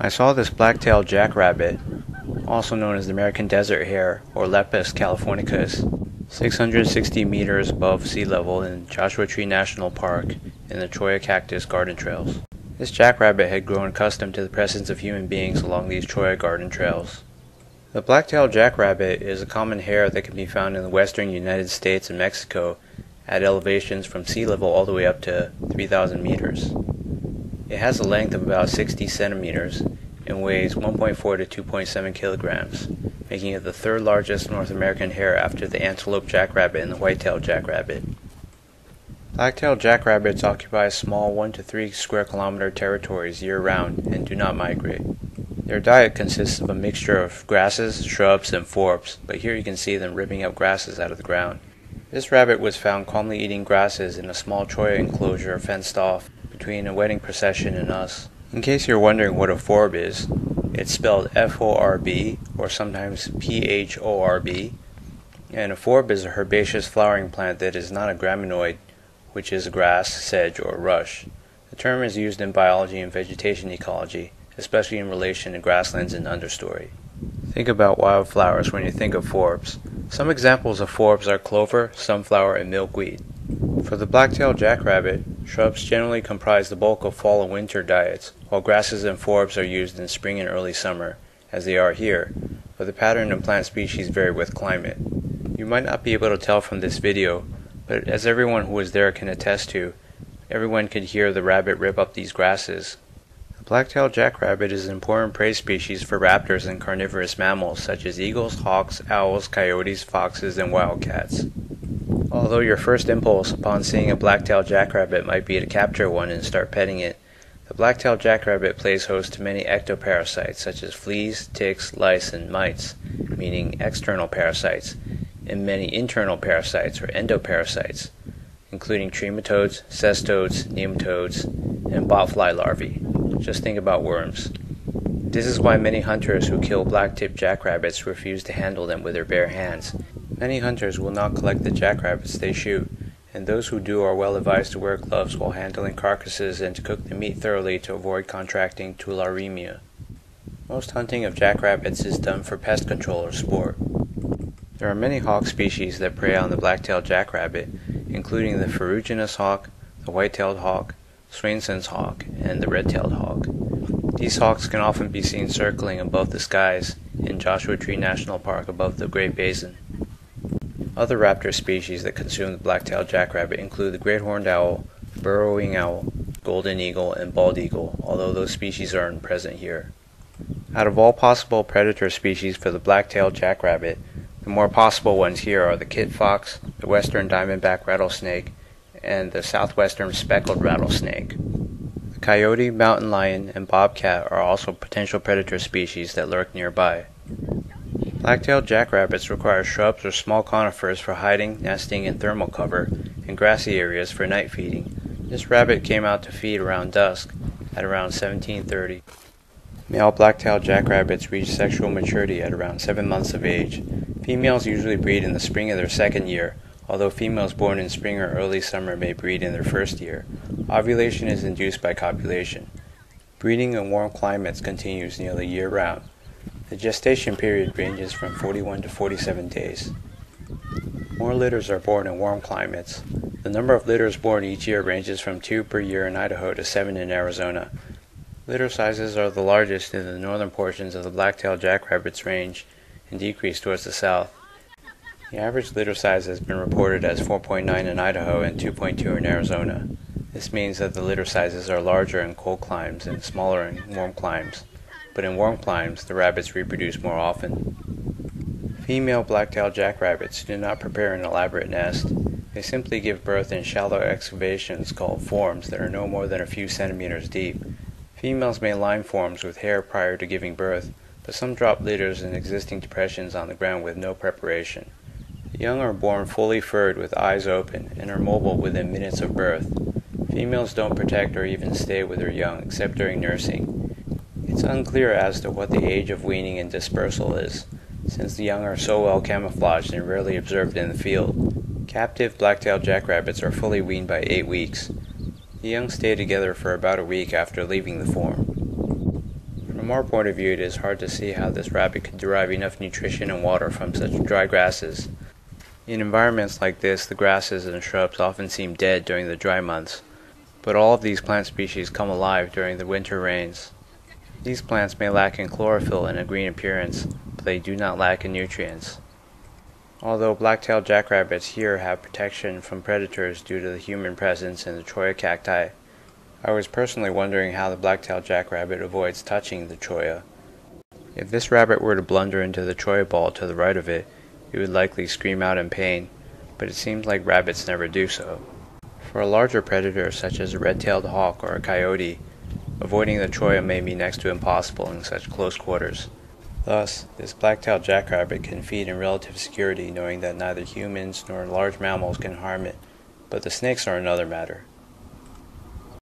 I saw this black-tailed jackrabbit, also known as the American desert hare or Lepus californicus, 660 meters above sea level in Joshua Tree National Park in the Cholla Cactus garden trails. This jackrabbit had grown accustomed to the presence of human beings along these Cholla garden trails. The black-tailed jackrabbit is a common hare that can be found in the western United States and Mexico at elevations from sea level all the way up to 3,000 meters. It has a length of about 60 centimeters and weighs 1.4 to 2.7 kilograms, making it the third largest North American hare after the antelope jackrabbit and the white-tailed jackrabbit. Black-tailed jackrabbits occupy small 1 to 3 square kilometer territories year-round and do not migrate. Their diet consists of a mixture of grasses, shrubs, and forbs, but here you can see them ripping up grasses out of the ground. This rabbit was found calmly eating grasses in a small Cholla enclosure fenced off between a wedding procession and us. In case you're wondering what a forb is, it's spelled F-O-R-B or sometimes P-H-O-R-B, and a forb is a herbaceous flowering plant that is not a graminoid, which is a grass, sedge, or rush. The term is used in biology and vegetation ecology, especially in relation to grasslands and understory. Think about wildflowers when you think of forbs. Some examples of forbs are clover, sunflower, and milkweed. For the black-tailed jackrabbit, shrubs generally comprise the bulk of fall and winter diets, while grasses and forbs are used in spring and early summer, as they are here, but the pattern and plant species vary with climate. You might not be able to tell from this video, but as everyone who was there can attest to, everyone could hear the rabbit rip up these grasses. The black-tailed jackrabbit is an important prey species for raptors and carnivorous mammals such as eagles, hawks, owls, coyotes, foxes, and wildcats. Although your first impulse upon seeing a black-tailed jackrabbit might be to capture one and start petting it, the black-tailed jackrabbit plays host to many ectoparasites such as fleas, ticks, lice, and mites, meaning external parasites, and many internal parasites or endoparasites, including trematodes, cestodes, nematodes, and botfly larvae. Just think about worms. This is why many hunters who kill black-tipped jackrabbits refuse to handle them with their bare hands. Many hunters will not collect the jackrabbits they shoot, and those who do are well advised to wear gloves while handling carcasses and to cook the meat thoroughly to avoid contracting tularemia. Most hunting of jackrabbits is done for pest control or sport. There are many hawk species that prey on the black-tailed jackrabbit, including the ferruginous hawk, the white-tailed hawk, Swainson's hawk, and the red-tailed hawk. These hawks can often be seen circling above the skies in Joshua Tree National Park above the Great Basin. Other raptor species that consume the black-tailed jackrabbit include the great horned owl, burrowing owl, golden eagle, and bald eagle, although those species aren't present here. Out of all possible predator species for the black-tailed jackrabbit, the more possible ones here are the kit fox, the western diamondback rattlesnake, and the southwestern speckled rattlesnake. The coyote, mountain lion, and bobcat are also potential predator species that lurk nearby. Black-tailed jackrabbits require shrubs or small conifers for hiding, nesting, and thermal cover, and grassy areas for night feeding. This rabbit came out to feed around dusk, at around 1730. Male black-tailed jackrabbits reach sexual maturity at around 7 months of age. Females usually breed in the spring of their second year, although females born in spring or early summer may breed in their first year. Ovulation is induced by copulation. Breeding in warm climates continues nearly year-round. The gestation period ranges from 41 to 47 days. More litters are born in warm climates. The number of litters born each year ranges from 2 per year in Idaho to 7 in Arizona. Litter sizes are the largest in the northern portions of the black-tailed jackrabbit's range and decrease towards the south. The average litter size has been reported as 4.9 in Idaho and 2.2 in Arizona. This means that the litter sizes are larger in cold climes and smaller in warm climes, but in warm climes the rabbits reproduce more often. Female black-tailed jackrabbits do not prepare an elaborate nest. They simply give birth in shallow excavations called forms that are no more than a few centimeters deep. Females may line forms with hair prior to giving birth, but some drop litters in existing depressions on the ground with no preparation. The young are born fully furred with eyes open and are mobile within minutes of birth. Females don't protect or even stay with their young except during nursing. It's unclear as to what the age of weaning and dispersal is, since the young are so well camouflaged and rarely observed in the field. Captive black-tailed jackrabbits are fully weaned by 8 weeks. The young stay together for about a week after leaving the form. From From our point of view, it is hard to see how this rabbit could derive enough nutrition and water from such dry grasses. In environments like this, the grasses and shrubs often seem dead during the dry months, but all of these plant species come alive during the winter rains. These plants may lack in chlorophyll and a green appearance, but they do not lack in nutrients. Although black-tailed jackrabbits here have protection from predators due to the human presence in the Cholla cacti, I was personally wondering how the black-tailed jackrabbit avoids touching the Cholla. If this rabbit were to blunder into the Cholla ball to the right of it, it would likely scream out in pain, but it seems like rabbits never do so. For a larger predator such as a red-tailed hawk or a coyote, avoiding the Cholla may be next to impossible in such close quarters. Thus, this black-tailed jackrabbit can feed in relative security knowing that neither humans nor large mammals can harm it, but the snakes are another matter.